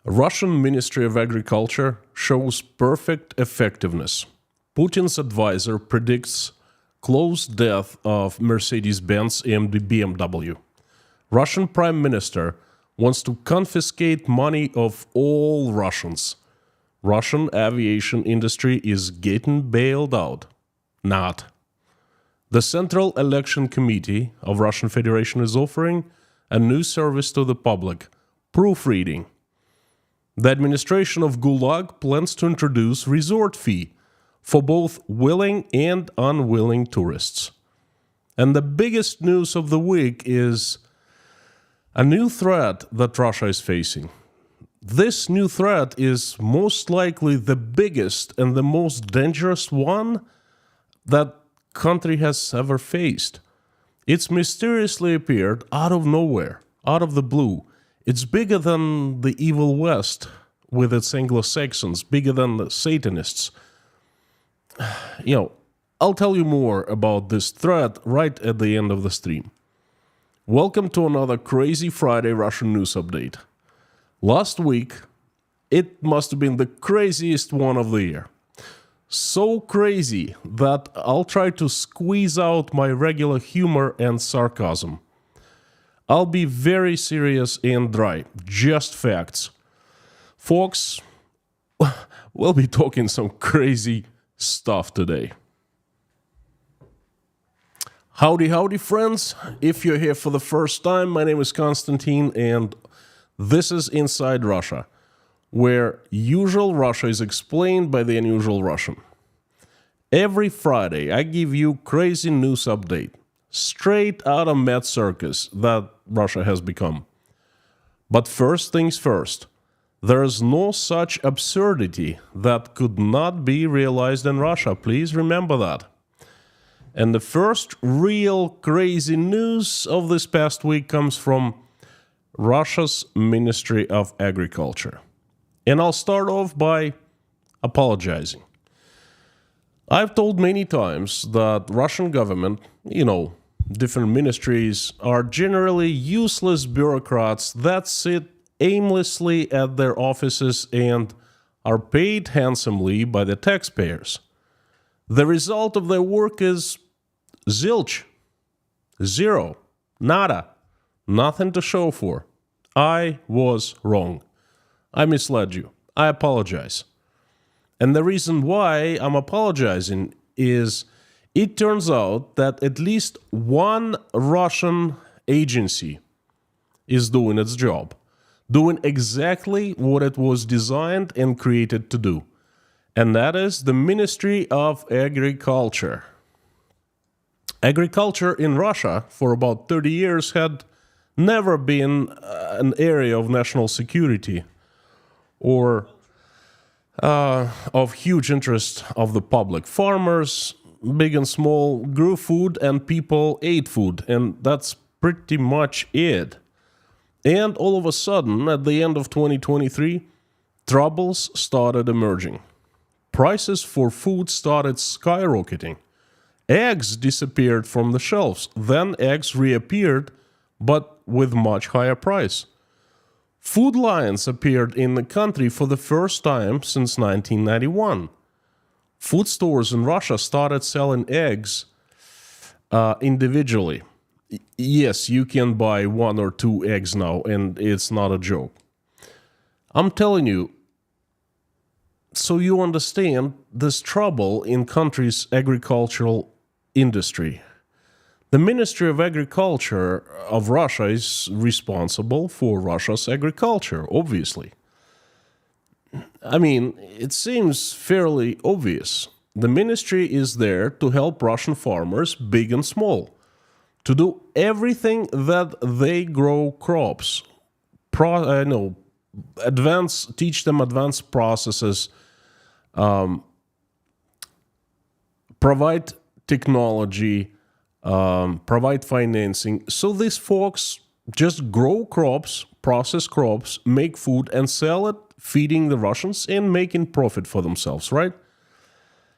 Russian Ministry of Agriculture shows perfect effectiveness. Putin's advisor predicts close death of Mercedes-Benz and BMW. Russian Prime Minister wants to confiscate money of all Russians. Russian aviation industry is getting bailed out. Not. The Central Election Committee of Russian Federation is offering a new service to the public, proofreading. The administration of GULAG plans to introduce resort fee for both willing and unwilling tourists. And the biggest news of the week is a new threat that Russia is facing. This new threat is most likely the biggest and the most dangerous one that country has ever faced. It's mysteriously appeared out of nowhere, out of the blue. It's bigger than the evil West with its Anglo-Saxons, bigger than the Satanists. I'll tell you more about this threat right at the end of the stream. Welcome to another crazy Friday Russian news update. Last week, it must have been the craziest one of the year. So crazy that I'll try to squeeze out my regular humor and sarcasm. I'll be very serious and dry, just facts. Folks, we'll be talking some crazy stuff today. Howdy, friends. If you're here for the first time, my name is Konstantin, and this is Inside Russia, where usual Russia is explained by the unusual Russian. Every Friday, I give you crazy news update, straight out of mad circus that Russia has become. But first things first, there is no such absurdity that could not be realized in Russia. Please remember that. And the first real crazy news of this past week comes from Russia's Ministry of Agriculture. And I'll start off by apologizing. I've told many times that Russian government, different ministries are generally useless bureaucrats that sit aimlessly at their offices and are paid handsomely by the taxpayers. The result of their work is zilch. Zero. Nada. Nothing to show for. I was wrong. I misled you. I apologize. And the reason why I'm apologizing is it turns out that at least one Russian agency is doing its job, doing exactly what it was designed and created to do. And that is the Ministry of Agriculture. Agriculture in Russia for about 30 years had never been an area of national security or of huge interest of the public. Farmers, big and small, grew food and people ate food, and that's pretty much it. And all of a sudden, at the end of 2023, troubles started emerging. Prices for food started skyrocketing. Eggs disappeared from the shelves. Then eggs reappeared, but with much higher price. Food lions appeared in the country for the first time since 1991. Food stores in Russia started selling eggs individually. Yes, you can buy 1 or 2 eggs now, and it's not a joke. I'm telling you, so you understand this trouble in country's agricultural industry. The Ministry of Agriculture of Russia is responsible for Russia's agriculture, obviously. I mean, it seems fairly obvious. The ministry is there to help Russian farmers, big and small, to do everything that they grow crops. Teach them advanced processes, provide technology, provide financing. So these folks just grow crops, process crops, make food and sell it, feeding the Russians and making profit for themselves, right?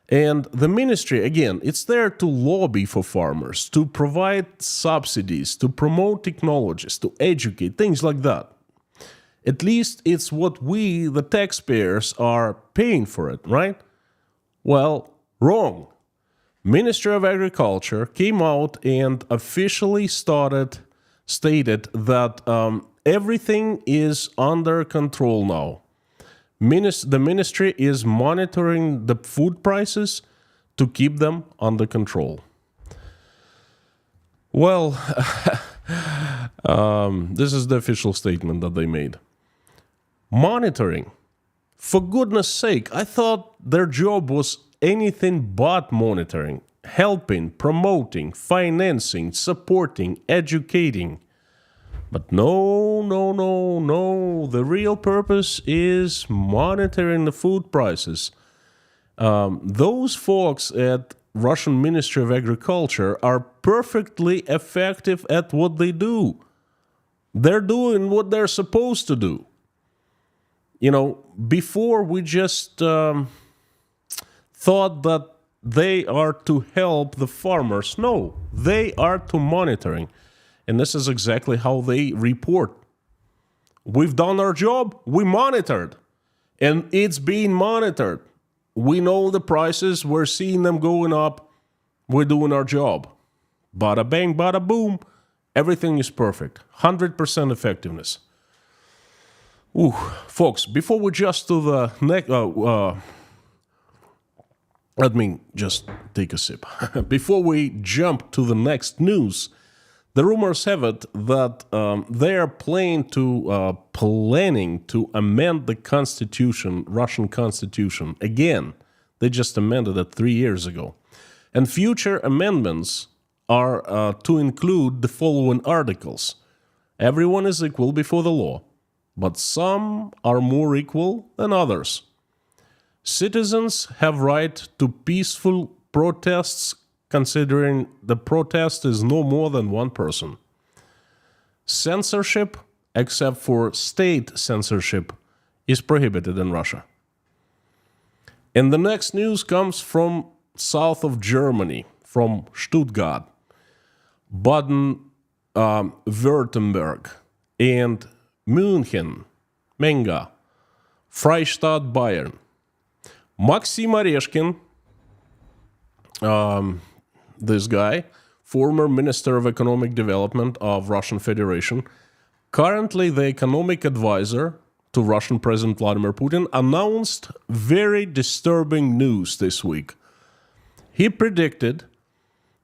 And the ministry, again, it's there to lobby for farmers, to provide subsidies, to promote technologies, to educate, things like that. At least it's what we, the taxpayers, are paying for it, right? Well, wrong. Ministry of Agriculture came out and officially stated that everything is under control now. The ministry is monitoring the food prices to keep them under control. Well, this is the official statement that they made. Monitoring. For goodness sake, I thought their job was anything but monitoring, helping, promoting, financing, supporting, educating. But no. The real purpose is monitoring the food prices. Those folks at Russian Ministry of Agriculture are perfectly effective at what they do. They're doing what they're supposed to do. You know, before we just thought that they are to help the farmers. No, they are to monitoring. And this is exactly how they report. We've done our job, we monitored. And it's being monitored. We know the prices, we're seeing them going up, we're doing our job. Bada bang, bada boom, everything is perfect. 100% effectiveness. Ooh, folks, before we just to the next... let me just take a sip. Before we jump to the next news, the rumors have it that they are planning to amend the constitution, Russian constitution. Again, they just amended it 3 years ago. And future amendments are to include the following articles. Everyone is equal before the law, but some are more equal than others. Citizens have right to peaceful protests considering the protest is no more than one person. Censorship, except for state censorship, is prohibited in Russia. And the next news comes from south of Germany, from Stuttgart, Baden-Württemberg, and München, Menga, Freistaat Bayern. Maxim Oreshkin, this guy, former Minister of Economic Development of Russian Federation, currently the economic advisor to Russian President Vladimir Putin, announced very disturbing news this week. He predicted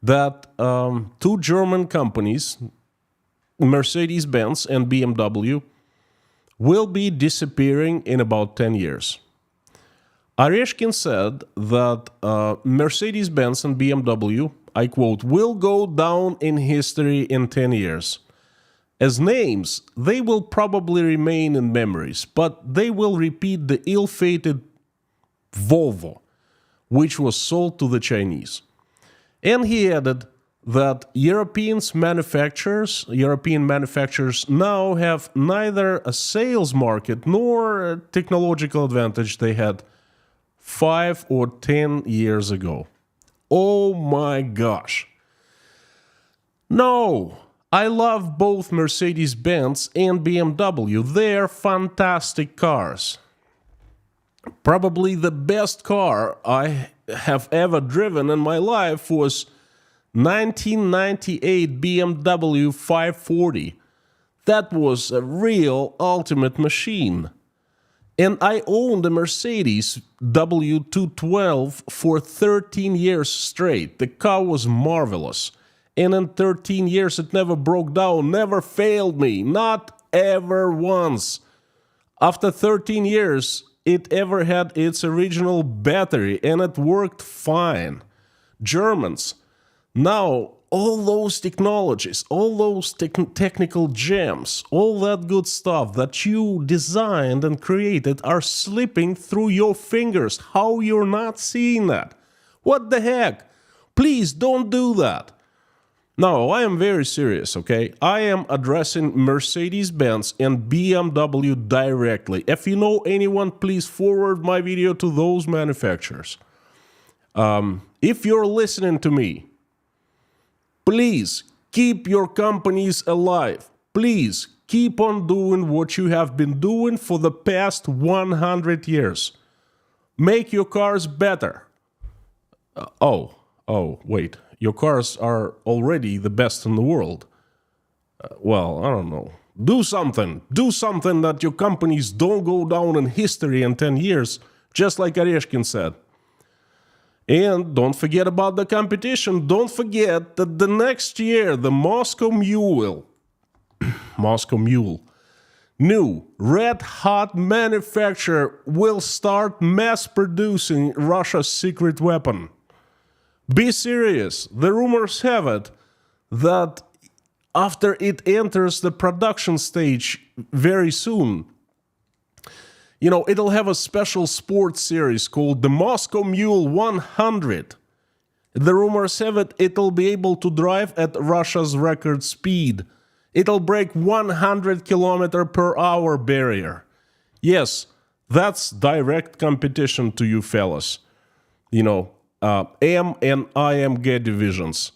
that two German companies, Mercedes-Benz and BMW, will be disappearing in about 10 years. Oreshkin said that Mercedes-Benz and BMW, I quote, will go down in history in 10 years. As names, they will probably remain in memories, but they will repeat the ill-fated Volvo, which was sold to the Chinese. And he added that European manufacturers now have neither a sales market nor a technological advantage they had 5 or 10 years ago. Oh my gosh. No, I love both Mercedes-Benz and BMW. They're fantastic cars. Probably the best car I have ever driven in my life was 1998 BMW 540. That was a real ultimate machine. And I owned a Mercedes W212 for 13 years straight. The car was marvelous. And in 13 years it never broke down, never failed me, not ever once. After 13 years, it ever had its original battery and it worked fine. Germans. Now, all those technologies, all those technical gems, all that good stuff that you designed and created are slipping through your fingers. How you're not seeing that? What the heck? Please don't do that. No, I am very serious, okay? I am addressing Mercedes-Benz and BMW directly. If you know anyone, please forward my video to those manufacturers. If you're listening to me, please keep your companies alive. Please keep on doing what you have been doing for the past 100 years. Make your cars better. Wait. Your cars are already the best in the world. Well, I don't know. Do something. Do something that your companies don't go down in history in 10 years, just like Oreshkin said. And don't forget about the competition. Don't forget that the next year, the Moscow Mule, new red-hot manufacturer will start mass producing Russia's secret weapon. Be serious. The rumors have it that after it enters the production stage very soon, it'll have a special sports series called the Moscow Mule 100. The rumors have it it'll be able to drive at Russia's record speed. It'll break 100 km/h barrier. Yes, that's direct competition to you fellas. M and IMG divisions.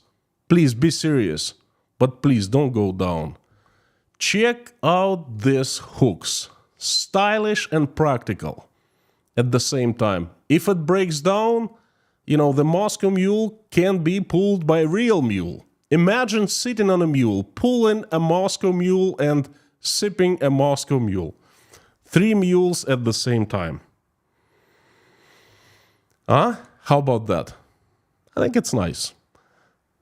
Please be serious, but please don't go down. Check out these hooks. Stylish and practical at the same time. If it breaks down, the Moscow Mule can be pulled by a real mule. Imagine sitting on a mule, pulling a Moscow Mule and sipping a Moscow Mule. 3 mules at the same time. How about that? I think it's nice.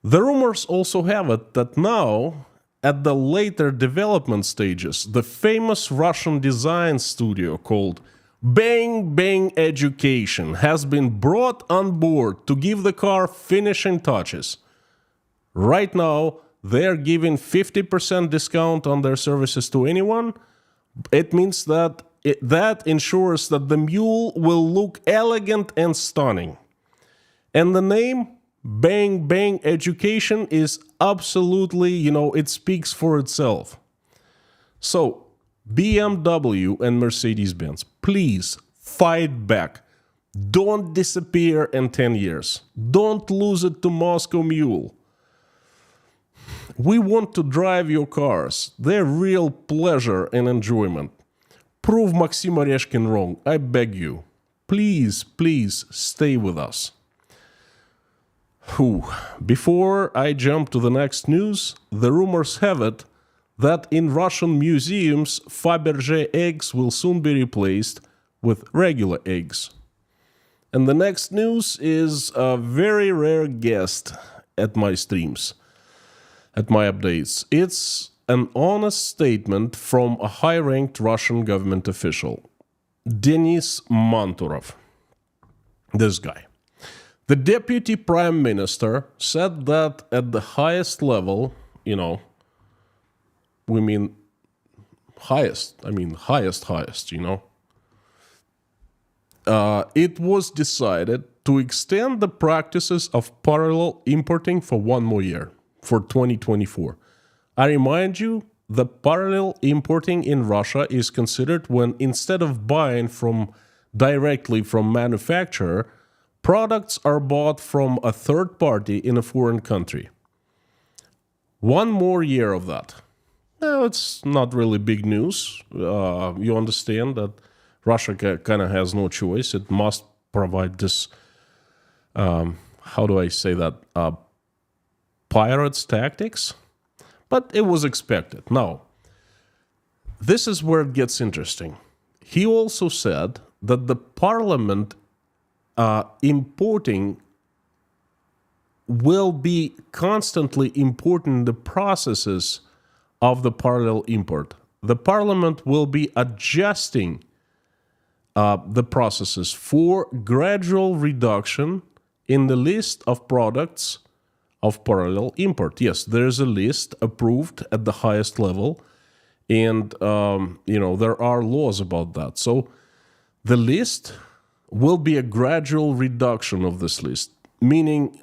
The rumors also have it that now, at the later development stages, the famous Russian design studio called Bang Bang Education has been brought on board to give the car finishing touches. Right now, they're giving 50% discount on their services to anyone. It means that that ensures that the mule will look elegant and stunning. And the name Bang Bang Education is absolutely, it speaks for itself. So, BMW and Mercedes-Benz, please fight back. Don't disappear in 10 years. Don't lose it to Moscow Mule. We want to drive your cars. They're real pleasure and enjoyment. Prove Maxim Oreshkin wrong, I beg you. Please, please stay with us. Before I jump to the next news, the rumors have it that in Russian museums, Fabergé eggs will soon be replaced with regular eggs. And the next news is a very rare guest at my streams, at my updates. It's an honest statement from a high-ranked Russian government official, Denis Manturov. This guy. The deputy prime minister said that at the highest level, we mean highest, it was decided to extend the practices of parallel importing for 1 more year, for 2024. I remind you, the parallel importing in Russia is considered when instead of buying directly from manufacturer, products are bought from a third party in a foreign country. 1 more year of that. Now, it's not really big news. You understand that Russia kind of has no choice. It must provide this, pirates tactics. But it was expected. Now, this is where it gets interesting. He also said that the parliament importing will be constantly importing the processes of the parallel import. The parliament will be adjusting the processes for gradual reduction in the list of products of parallel import. Yes, there's a list approved at the highest level, and there are laws about that. So the list will be a gradual reduction of this list, meaning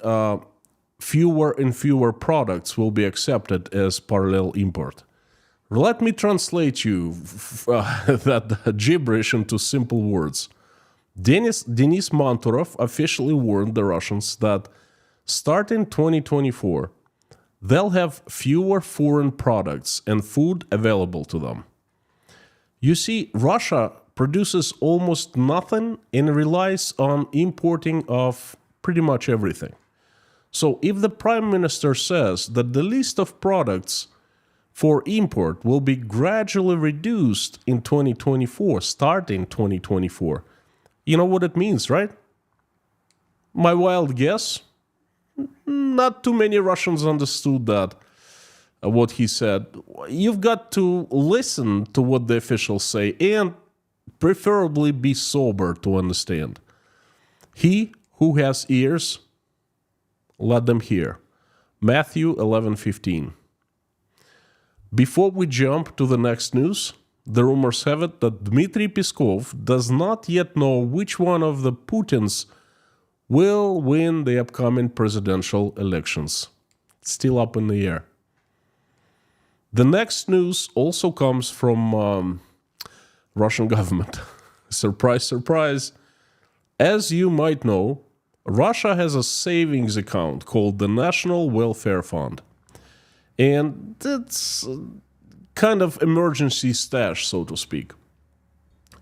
fewer and fewer products will be accepted as parallel import. Let me translate you that gibberish into simple words. Denis Manturov officially warned the Russians that starting 2024, they'll have fewer foreign products and food available to them. You see, Russia produces almost nothing and relies on importing of pretty much everything. So if the Prime Minister says that the list of products for import will be gradually reduced in 2024, starting 2024, you know what it means, right? My wild guess? Not too many Russians understood that, what he said. You've got to listen to what the officials say and preferably be sober to understand. He who has ears, let them hear. Matthew 11:15. Before we jump to the next news, the rumors have it that Dmitry Peskov does not yet know which one of the Putins will win the upcoming presidential elections. It's still up in the air. The next news also comes from Russian government. Surprise, surprise. As you might know, Russia has a savings account called the National Welfare Fund. And it's kind of emergency stash, so to speak.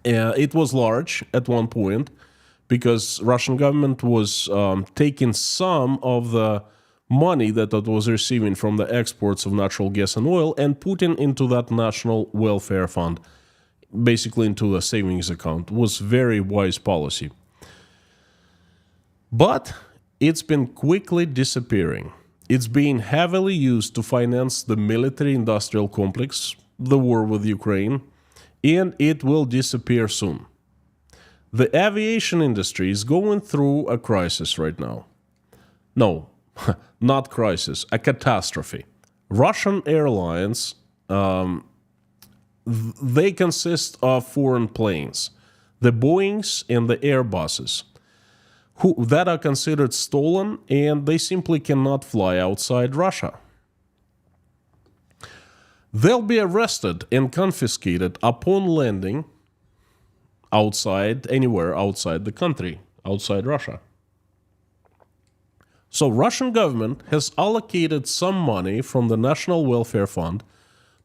It was large at one point because Russian government was taking some of the money that it was receiving from the exports of natural gas and oil and putting into that National Welfare Fund, basically into a savings account. It was very wise policy. But it's been quickly disappearing. It's being heavily used to finance the military-industrial complex, the war with Ukraine, and it will disappear soon. The aviation industry is going through a crisis right now. No, not crisis, a catastrophe. Russian airlines, they consist of foreign planes, the Boeings and the Airbuses, that are considered stolen, and they simply cannot fly outside Russia. They'll be arrested and confiscated upon landing anywhere outside the country, outside Russia. So Russian government has allocated some money from the National Welfare Fund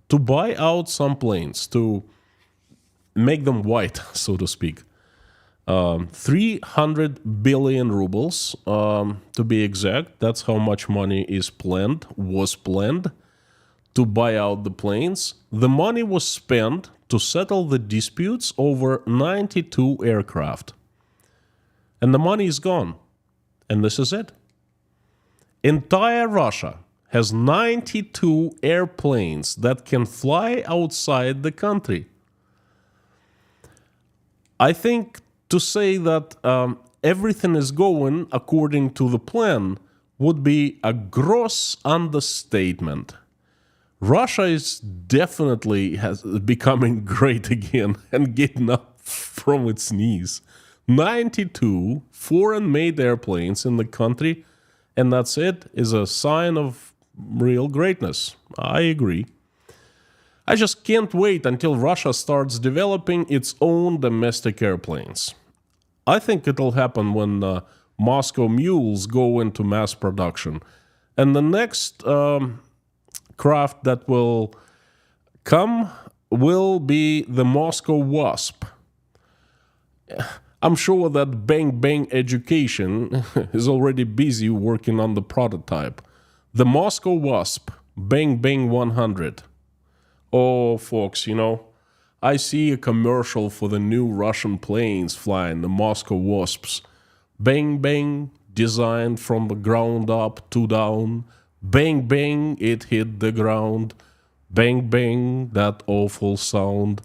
to buy out some planes, to make them white, so to speak. 300 billion rubles, to be exact. That's how much money was planned to buy out the planes. The money was spent to settle the disputes over 92 aircraft. And the money is gone. And this is it. Entire Russia has 92 airplanes that can fly outside the country. I think to say that everything is going according to the plan would be a gross understatement. Russia is definitely becoming great again and getting up from its knees. 92 foreign-made airplanes in the country, and that's it, is a sign of real greatness. I agree. I just can't wait until Russia starts developing its own domestic airplanes. I think it'll happen when Moscow Mules go into mass production. And the next craft that will come will be the Moscow Wasp. I'm sure that Bang Bang Education is already busy working on the prototype. The Moscow Wasp, Bang Bang 100. Oh, folks, I see a commercial for the new Russian planes flying, the Moscow Wasps. Bang, bang, designed from the ground up to down. Bang, bang, it hit the ground. Bang, bang, that awful sound.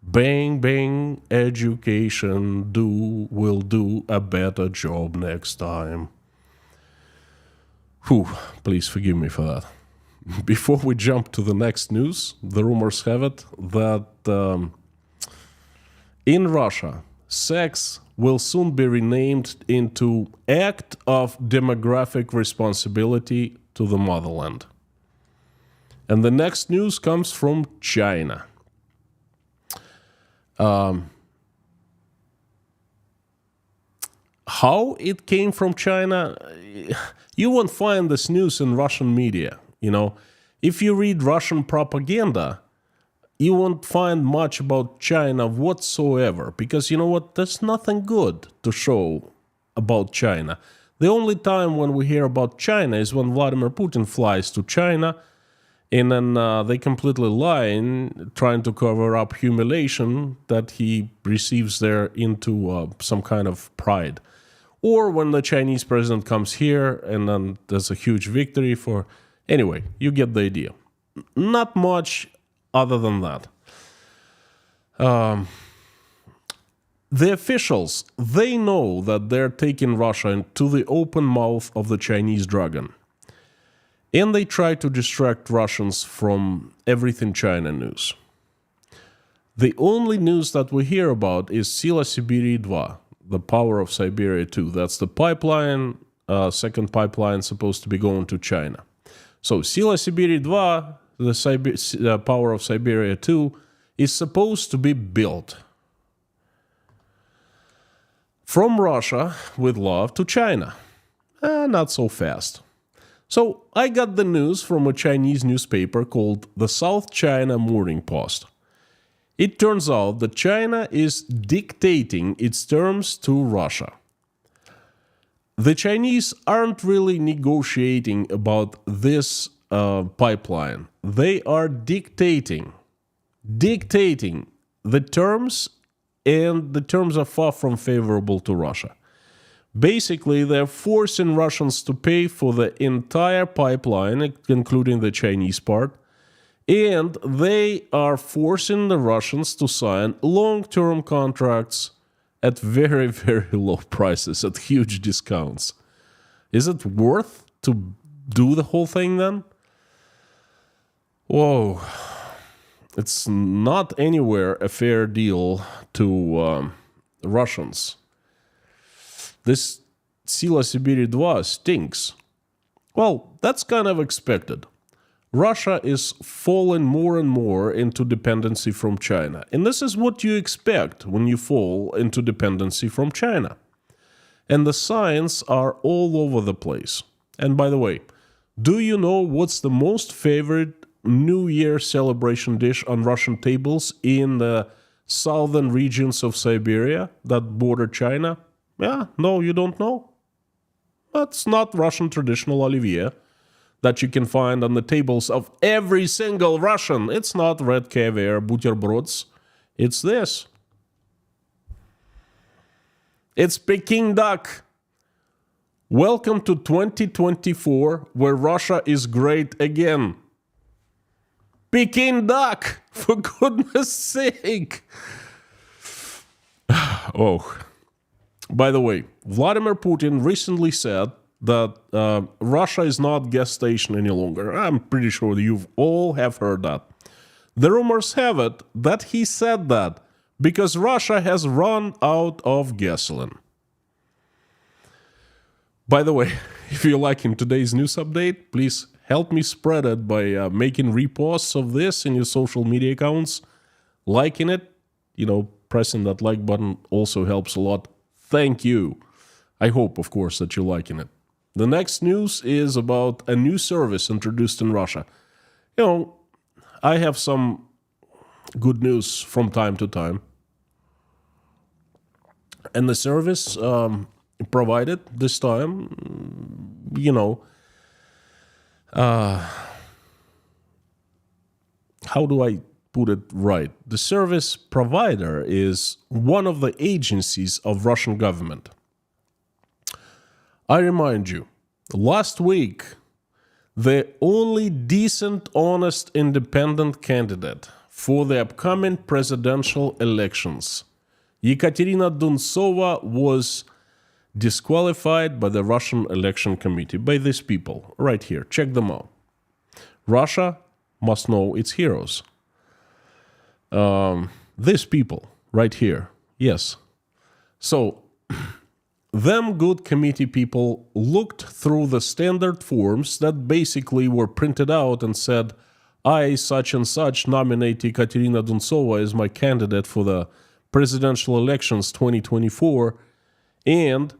Bang, bang, education will do a better job next time. Whew, please forgive me for that. Before we jump to the next news, the rumors have it that in Russia, sex will soon be renamed into Act of Demographic Responsibility to the Motherland. And the next news comes from China. How it came from China, you won't find this news in Russian media. If you read Russian propaganda, you won't find much about China whatsoever, because you know what? There's nothing good to show about China. The only time when we hear about China is when Vladimir Putin flies to China, and then they completely lie in trying to cover up humiliation that he receives there into some kind of pride. Or when the Chinese president comes here and then there's a huge victory for... Anyway, you get the idea. Not much other than that. The officials, they know that they're taking Russia into the open mouth of the Chinese dragon. And they try to distract Russians from everything China news. The only news that we hear about is Sila Siberia 2, the power of Siberia 2. That's the pipeline, second pipeline supposed to be going to China. So Sila Siberia 2, the power of Siberia 2, is supposed to be built from Russia with love to China. Not so fast. So I got the news from a Chinese newspaper called the South China Morning Post. It turns out that China is dictating its terms to Russia. The Chinese aren't really negotiating about this pipeline. They are dictating the terms, and the terms are far from favorable to Russia. Basically, they're forcing Russians to pay for the entire pipeline, including the Chinese part, and they are forcing the Russians to sign long-term contracts at very, very low prices, at huge discounts. Is it worth to do the whole thing then? Whoa. It's not anywhere a fair deal to Russians. This Sila Siberia 2 stinks. Well, that's kind of expected. Russia is falling more and more into dependency from China. And this is what you expect when you fall into dependency from China. And the signs are all over the place. And by the way, do you know what's the most favorite New Year celebration dish on Russian tables in the southern regions of Siberia that border China? Yeah, no, you don't know? That's not Russian traditional Olivier that you can find on the tables of every single Russian. It's not red caviar, buterbrods. It's this. It's Peking duck. Welcome to 2024, where Russia is great again. Peking duck, for goodness sake. Oh. By the way, Vladimir Putin recently said that Russia is not gas station any longer. I'm pretty sure you all have heard that. The rumors have it that he said that because Russia has run out of gasoline. By the way, if you're liking today's news update, please help me spread it by making reposts of this in your social media accounts. Liking it, pressing that like button also helps a lot. Thank you. I hope, of course, that you're liking it. The next news is about a new service introduced in Russia. I have some good news from time to time. And the service provided this time, how do I put it right? The service provider is one of the agencies of Russian government. I remind you, last week, the only decent, honest, independent candidate for the upcoming presidential elections, Ekaterina Duntsova, was disqualified by the Russian Election Committee, by these people, right here. Check them out. Russia must know its heroes. These people, right here. Yes. So, them good committee people looked through the standard forms that basically were printed out and said, I, such and such, nominate Ekaterina Duntsova as my candidate for the presidential elections 2024, and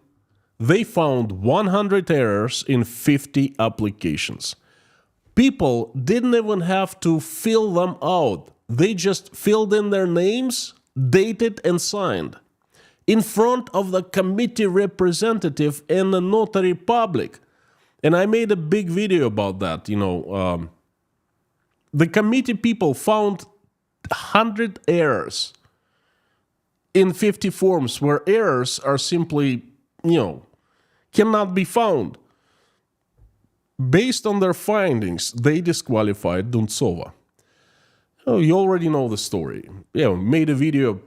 they found 100 errors in 50 applications. People didn't even have to fill them out. They just filled in their names, dated, and signed in front of the committee representative and the notary public. And I made a big video about that. The committee people found 100 errors in 50 forms where errors are simply, cannot be found. Based on their findings, they disqualified Duntsova. Oh, you already know the story. Made a video.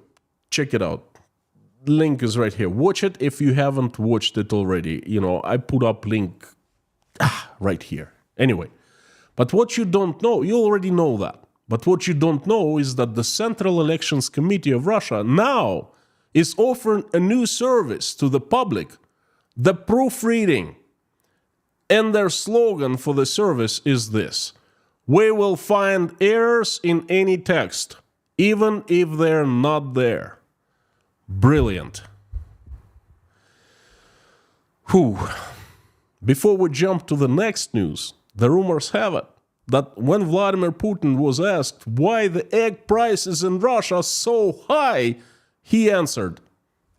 Check it out. Link is right here. Watch it if you haven't watched it already. I put up link right here. Anyway, but what you don't know, you already know that. But what you don't know is that the Central Elections Committee of Russia now is offering a new service to the public, the proofreading. And their slogan for the service is this: we will find errors in any text, even if they're not there. Brilliant. Whew. Before we jump to the next news, the rumors have it that when Vladimir Putin was asked why the egg prices in Russia are so high, he answered,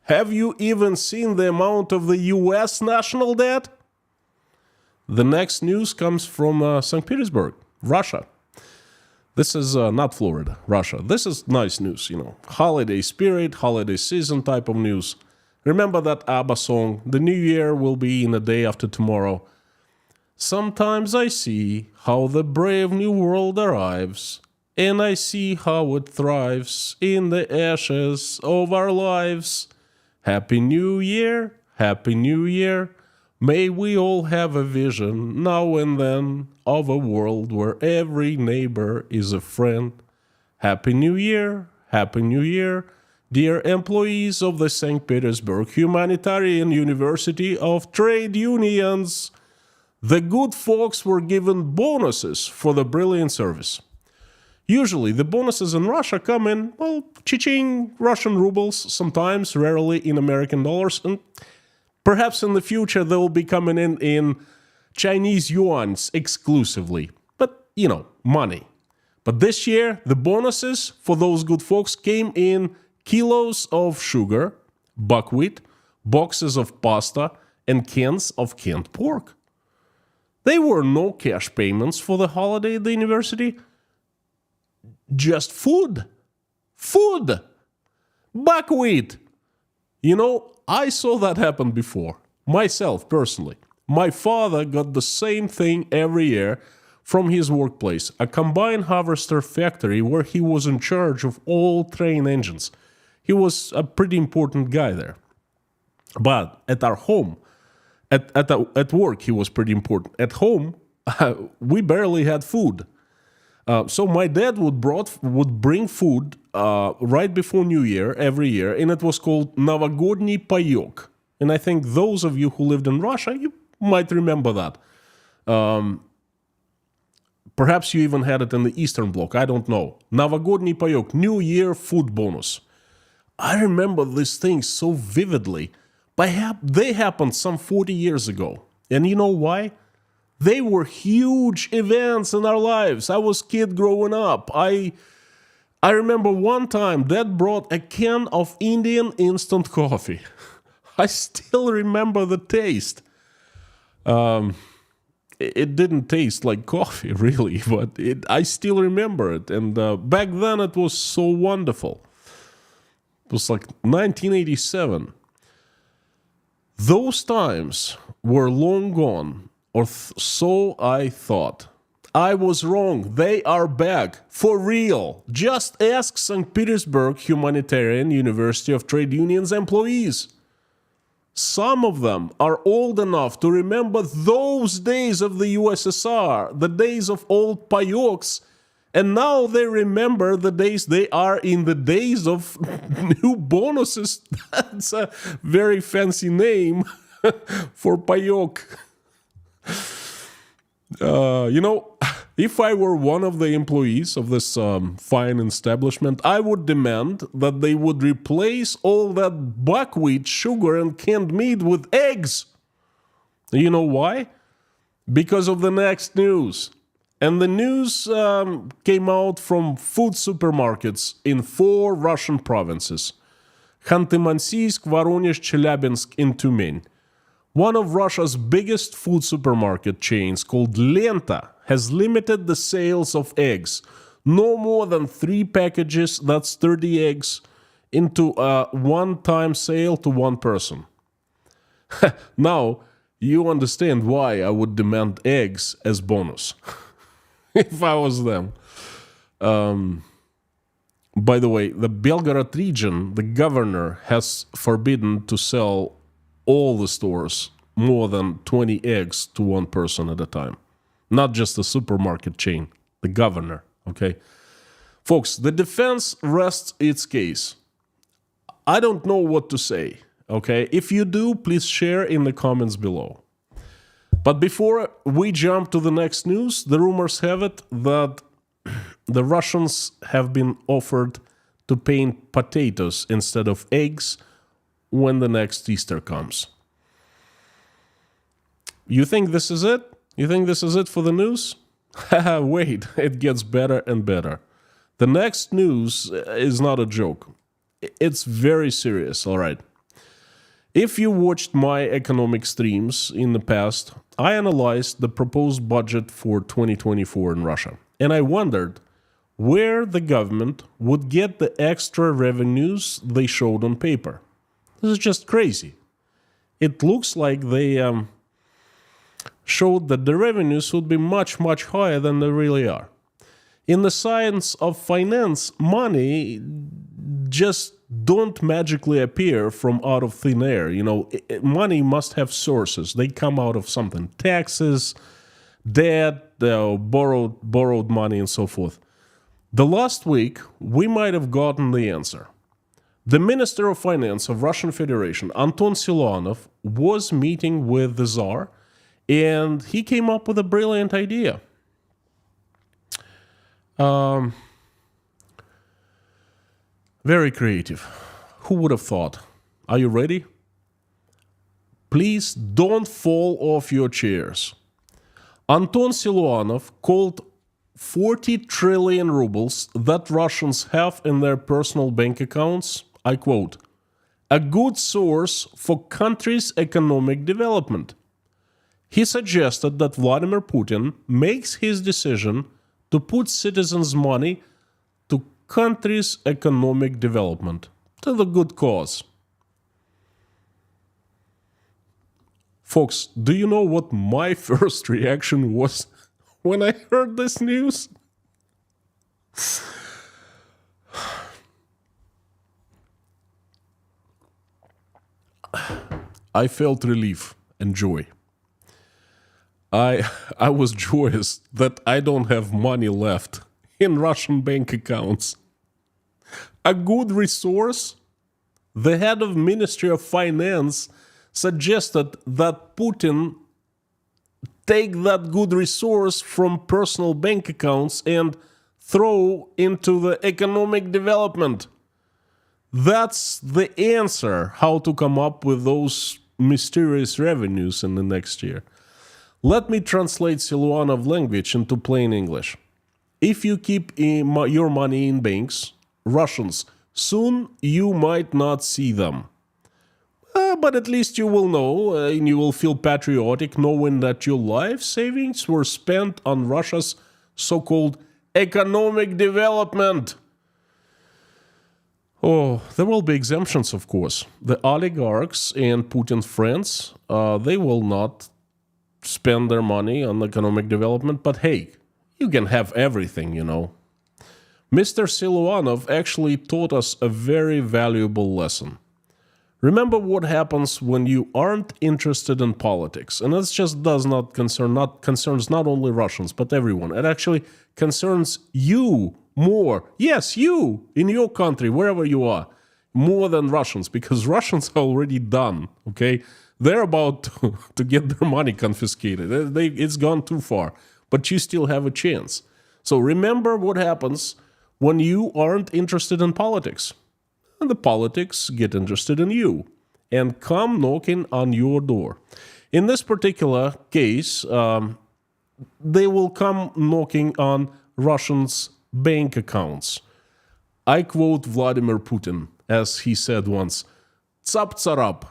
"Have you even seen the amount of the US national debt?" The next news comes from St. Petersburg, Russia. This is not Florida, Russia. This is nice news, holiday spirit, holiday season type of news. Remember that ABBA song, "The New Year will be in a day after tomorrow." Sometimes I see how the brave new world arrives, and I see how it thrives in the ashes of our lives. Happy New Year, Happy New Year. May we all have a vision now and then of a world where every neighbor is a friend. Happy New Year, Happy New Year, dear employees of the St. Petersburg Humanitarian University of Trade Unions. The good folks were given bonuses for the brilliant service. Usually the bonuses in Russia come in, cha-ching, Russian rubles, sometimes, rarely in American dollars, and perhaps in the future they will be coming in Chinese yuans exclusively. But, money. But this year, the bonuses for those good folks came in kilos of sugar, buckwheat, boxes of pasta, and cans of canned pork. There were no cash payments for the holiday at the university. Just food. Food. Buckwheat. I saw that happen before, myself personally. My father got the same thing every year from his workplace, a combine harvester factory where he was in charge of all train engines. He was a pretty important guy there. But at our home, at work, he was pretty important. At home, we barely had food. So my dad would bring food right before New Year every year, and it was called Novogodny Payok. And I think those of you who lived in Russia, you might remember that. Perhaps you even had it in the Eastern Bloc, I don't know. Novogodny Payok, New Year food bonus. I remember these things so vividly. They happened some 40 years ago. And you know why? They were huge events in our lives. I was a kid growing up. I remember one time Dad brought a can of Indian instant coffee. I still remember the taste. It didn't taste like coffee, really, but I still remember it. And back then it was so wonderful. It was like 1987. Those times were long gone. Or so I thought. I was wrong. They are back. For real. Just ask St. Petersburg Humanitarian University of Trade Unions employees. Some of them are old enough to remember those days of the USSR, the days of old payoks, and now they remember the days they are in the days of new bonuses. That's a very fancy name for payok. If I were one of the employees of this fine establishment, I would demand that they would replace all that buckwheat, sugar, and canned meat with eggs. You know why? Because of the next news. And the news came out from food supermarkets in 4 Russian provinces: Khanty-Mansiysk, Voronezh, Chelyabinsk, and Tyumen. One of Russia's biggest food supermarket chains, called Lenta, has limited the sales of eggs. No more than 3 packages, that's 30 eggs, into a one-time sale to one person. Now, you understand why I would demand eggs as bonus if I was them. By the way, the Belgorod region, the governor has forbidden to sell all the stores more than 20 eggs to one person at a time. Not just the supermarket chain, the governor, okay? Folks, the defense rests its case. I don't know what to say, okay? If you do, please share in the comments below. But before we jump to the next news, the rumors have it that the Russians have been offered to paint potatoes instead of eggs when the next Easter comes. You think this is it? You think this is it for the news? Wait, it gets better and better. The next news is not a joke. It's very serious, all right. If you watched my economic streams in the past, I analyzed the proposed budget for 2024 in Russia. And I wondered where the government would get the extra revenues they showed on paper. This is just crazy. It looks like they showed that the revenues would be much, much higher than they really are. In the science of finance, money just don't magically appear from out of thin air. You know, money must have sources. They come out of something. Taxes, debt, borrowed money, and so forth. The last week, we might have gotten the answer. The Minister of Finance of Russian Federation, Anton Siluanov, was meeting with the Tsar, and he came up with a brilliant idea. Very creative. Who would have thought? Are you ready? Please don't fall off your chairs. Anton Siluanov called 40 trillion rubles that Russians have in their personal bank accounts, I quote, a good source for country's economic development. He suggested that Vladimir Putin makes his decision to put citizens' money to country's economic development, to the good cause. Folks, do you know what my first reaction was when I heard this news? I felt relief and joy. I was joyous that I don't have money left in Russian bank accounts. A good resource? The head of Ministry of Finance suggested that Putin take that good resource from personal bank accounts and throw into the economic development. That's the answer how to come up with those mysterious revenues in the next year. Let me translate Siluanov language into plain English. If you keep your money in banks, Russians, soon you might not see them. But at least you will know, and you will feel patriotic knowing that your life savings were spent on Russia's so-called economic development. Oh, there will be exemptions, of course. The oligarchs and Putin's friends, they will not spend their money on economic development, but hey, you can have everything, you know. Mr. Siluanov actually taught us a very valuable lesson. Remember what happens when you aren't interested in politics, and this just concerns not only Russians but everyone. It actually concerns you more. Yes, you in your country, wherever you are, more than Russians, because Russians are already done. Okay, they're about to get their money confiscated. It's gone too far, but you still have a chance. So remember what happens when you aren't interested in politics. And the politics get interested in you and come knocking on your door. In this particular case, they will come knocking on Russians' bank accounts. I quote Vladimir Putin, as he said once, "Tsap tsarap."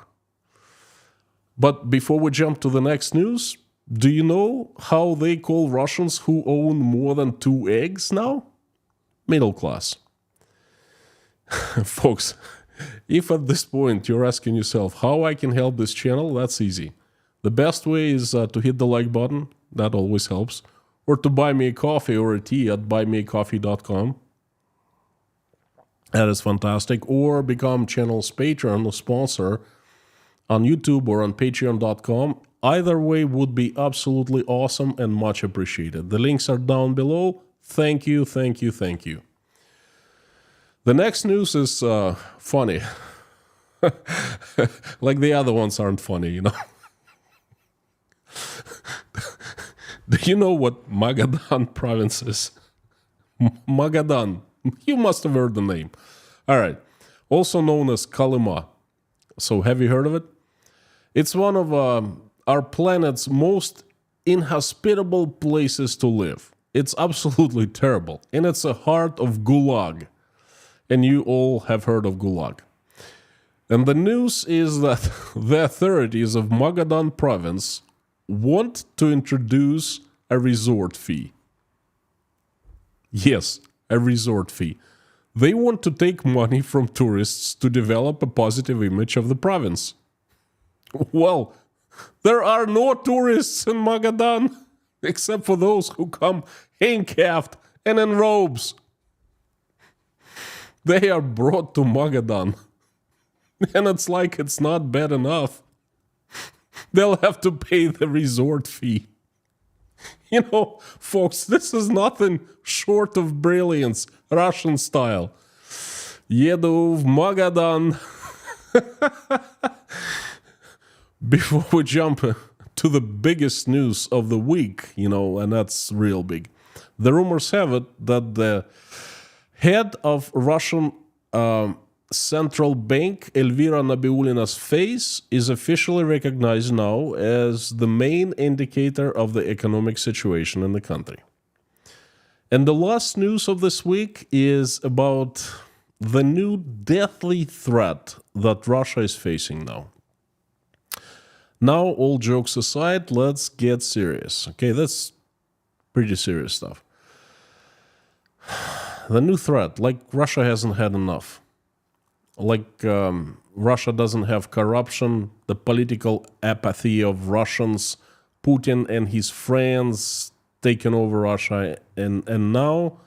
But before we jump to the next news, do you know how they call Russians who own more than 2 eggs now? Middle class. Folks, if at this point you're asking yourself how I can help this channel, that's easy. The best way is to hit the like button, that always helps, or to buy me a coffee or a tea at buymeacoffee.com. That is fantastic. Or become channel's patron or sponsor on YouTube or on patreon.com. Either way would be absolutely awesome and much appreciated. The links are down below. Thank you, thank you, thank you. The next news is funny. Like the other ones aren't funny, you know. Do you know what Magadan province is? Magadan. You must have heard the name. All right. Also known as Kolyma. So have you heard of it? It's one of our planet's most inhospitable places to live. It's absolutely terrible. And it's the heart of GULAG. And you all have heard of GULAG. And the news is that the authorities of Magadan province want to introduce a resort fee. Yes, a resort fee. They want to take money from tourists to develop a positive image of the province. Well, there are no tourists in Magadan, except for those who come handcuffed and in robes. They are brought to Magadan. And it's like it's not bad enough. They'll have to pay the resort fee. You know, folks, this is nothing short of brilliance, Russian style. Еду в Magadan. Before we jump to the biggest news of the week, you know, and that's real big. The rumors have it that the head of Russian Central Bank, Elvira Nabiulina's face, is officially recognized now as the main indicator of the economic situation in the country. And the last news of this week is about the new deathly threat that Russia is facing now. Now, all jokes aside, let's get serious. Okay, that's pretty serious stuff. The new threat, like Russia hasn't had enough. Like Russia doesn't have corruption, the political apathy of Russians, Putin and his friends taking over Russia, and now,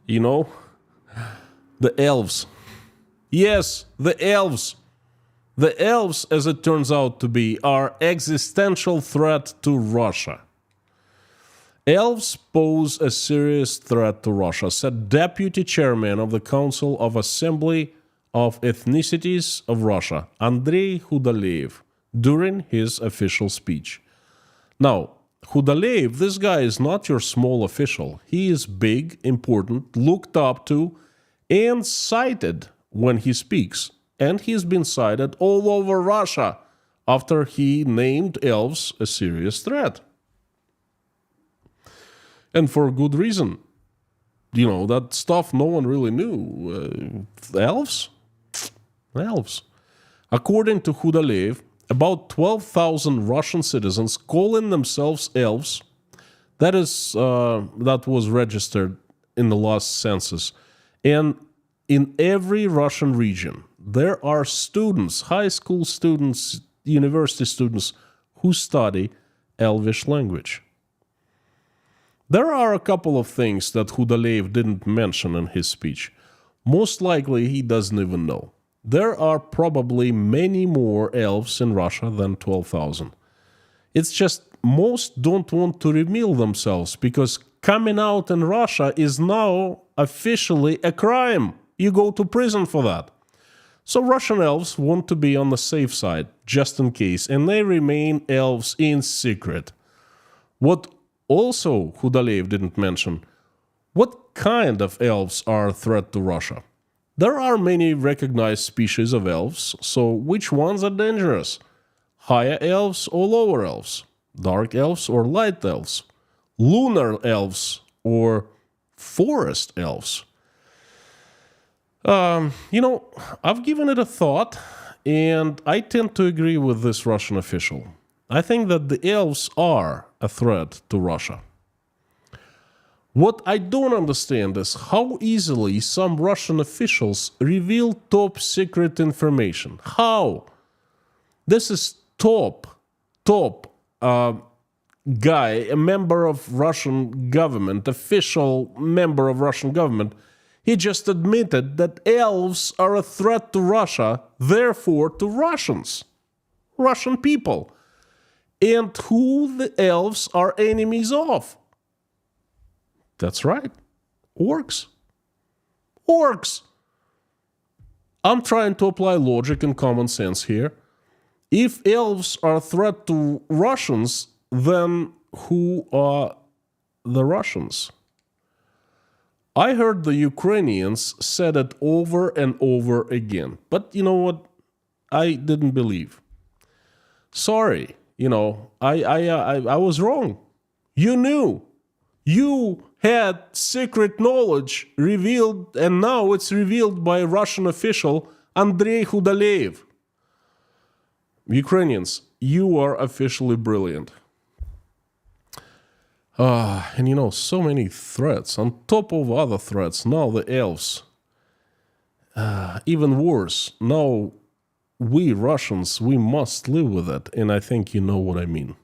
you know, the elves. Yes, the elves. The elves, as it turns out to be, are existential threat to Russia. Elves pose a serious threat to Russia, said Deputy Chairman of the Council of Assembly of Ethnicities of Russia, Andrei Khudalev, during his official speech. Now, Khudalev, this guy is not your small official. He is big, important, looked up to, and cited when he speaks. And he's been cited all over Russia after he named elves a serious threat. And for good reason. You know, that stuff no one really knew. Elves? Elves. According to Khudalev, about 12,000 Russian citizens calling themselves elves, that was registered in the last census. And in every Russian region, there are students, high school students, university students, who study Elvish language. There are a couple of things that Khudalev didn't mention in his speech. Most likely he doesn't even know. There are probably many more elves in Russia than 12,000. It's just most don't want to reveal themselves because coming out in Russia is now officially a crime. You go to prison for that. So Russian elves want to be on the safe side, just in case, and they remain elves in secret. What also Khudalev didn't mention, what kind of elves are a threat to Russia? There are many recognized species of elves, so which ones are dangerous? Higher elves or lower elves? Dark elves or light elves? Lunar elves or forest elves? I've given it a thought, and I tend to agree with this Russian official. I think that the elves are a threat to Russia. What I don't understand is how easily some Russian officials reveal top secret information. How? This is top guy, a member of Russian government, official member of Russian government. He just admitted that elves are a threat to Russia, therefore to Russians, Russian people. And who the elves are enemies of? That's right, orcs. Orcs! I'm trying to apply logic and common sense here. If elves are a threat to Russians, then who are the Russians? I heard the Ukrainians said it over and over again. But you know what? I didn't believe. Sorry, I was wrong. You knew. You had secret knowledge revealed, and now it's revealed by Russian official Andrei Khudaleev. Ukrainians, you are officially brilliant. And so many threats. On top of other threats, now the elves. Even worse, now we Russians, we must live with it. And I think you know what I mean.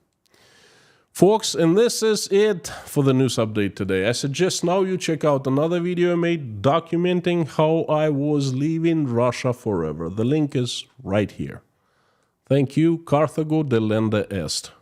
Folks, and this is it for the news update today. I suggest now you check out another video I made documenting how I was leaving Russia forever. The link is right here. Thank you. Carthago delenda est.